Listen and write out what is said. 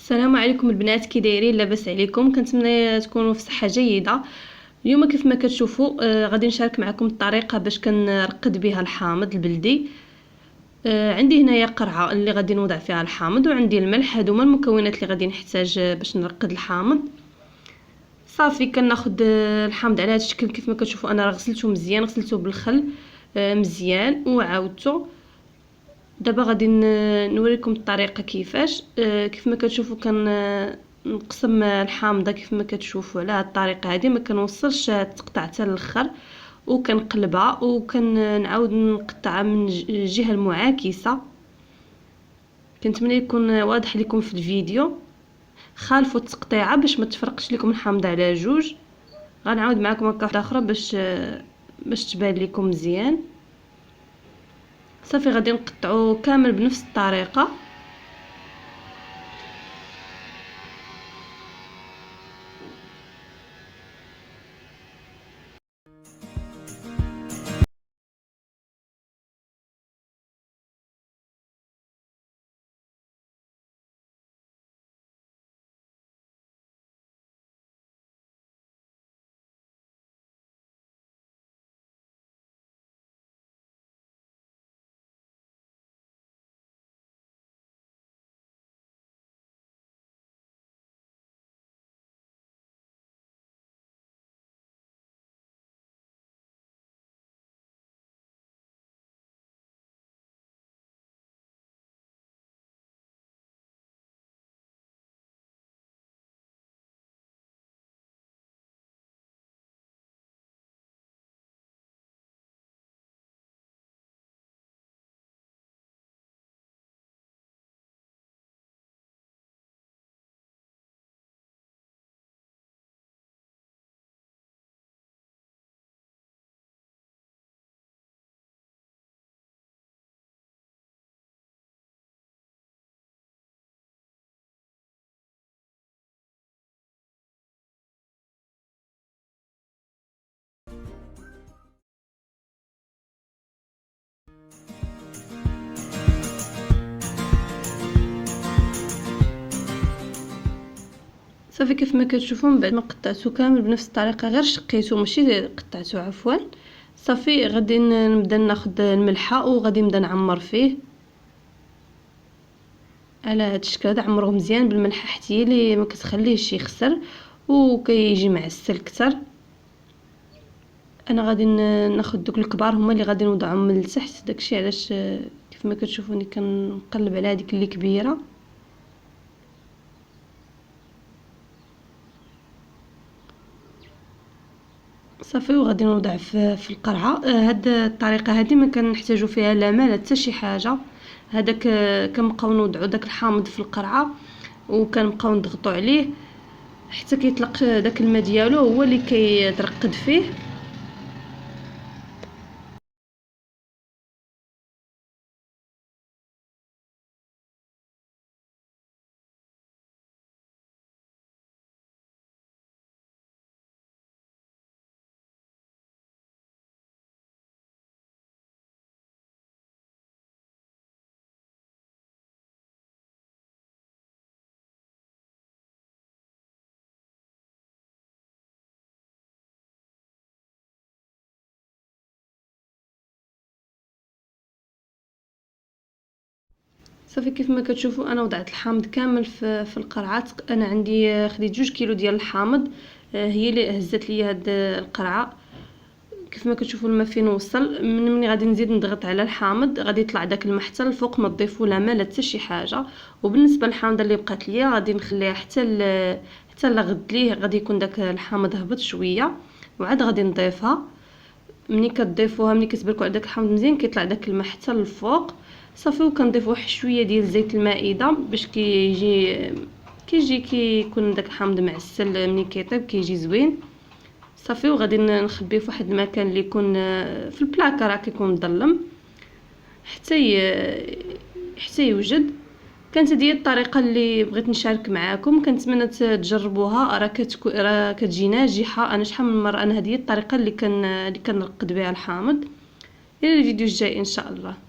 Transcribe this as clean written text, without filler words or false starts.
السلام عليكم البنات، كي دايرين؟ لاباس عليكم؟ كنتمنى تكونوا في صحه جيده. اليوم كيف ما كتشوفوا غادي نشارك معكم الطريقه باش كنرقد بها الحامض البلدي. عندي هنايا قرعه اللي غادي نوضع فيها الحامض، وعندي الملح. هادو هما المكونات اللي غادي نحتاج باش نرقد الحامض. صافي كناخذ الحامض على هذا الشكل. كيف ما كتشوفوا انا راه غسلته مزيان، غسلته بالخل مزيان وعاودته. دابا غادي نوريكم الطريقه كيفاش. كيف ما كتشوفوا نقسم الحامضه كيف ما كتشوفوا على هذه الطريقه هذه، ما كنوصلش تقطع حتى الاخر، وكنقلبها وكنعاود نقطعها من الجهه المعاكسه. كنتمنى يكون واضح لكم في الفيديو. خالفوا التقطيعه باش ما تفرقش لكم الحامضه على جوج. غنعاود معكم هكا واحده اخرى باش تبان لكم مزيان. صافي غادي نقطعو كامل بنفس الطريقه. صافي كيف ما كتشوفوا من بعد ما قطعته كامل بنفس الطريقه، غير شقيته ماشي قطعته عفوا. صافي غادي نبدا ناخذ الملحه وغادي نبدا نعمر فيه على هذا الشكل هذا. عمروه مزيان بالملحه حتى هي اللي ما كتخليهش يخسر وكيجي معسل اكثر. انا غادي ناخذ دوك الكبار هما اللي غادي نوضعهم من التحت، داكشي علاش كيف ما كتشوفوني كنقلب على هذيك اللي كبيره. صافي وغادي نوضع في القرعه. هاد الطريقه هذه ما كنحتاجوا فيها لا ماء لا حتى شي حاجه. هذاك كنبقاو نوضعوا داك الحامض في القرعه وكنبقاو نضغطوا عليه حتى كيطلق داك الماء ديالو، هو اللي كيترقد فيه. صافي كيف ما كتشوفوا انا وضعت الحامض كامل في القرعه. انا عندي خديت 2 كيلو ديال الحامض، هي اللي هزت لي هاد القرعه. كيف ما كتشوفوا الماء فين وصل. ملي غادي نزيد نضغط على الحامض غادي يطلع داك الماء حتى الفوق، ما تضيفوا لا ماء لا حتى شي حاجه. وبالنسبه للحامضه اللي بقات ليا غادي نخليها حتى لغد ليه غادي يكون داك الحامض هبط شويه، وعاد غادي نضيفها. ملي كتضيفوها ملي كتبركوا على داك الحامض مزيان كيطلع داك الماء حتى للفوق. صافي وكنضيف واحد شويه ديال زيت المائده باش كيكون داك الحامض معسل. ملي كيطيب كيجي زوين. صافي وغادي نخبيه في واحد المكان اللي يكون في البلاكه، راه كيكون مظلم حتى يوجد. كانت هذه الطريقه اللي بغيت نشارك معاكم. كنتمنى تجربوها، راه كتجي ناجحه. انا شحال من مره هذه الطريقه اللي كنرقد بها الحامض. الى الفيديو الجاي ان شاء الله.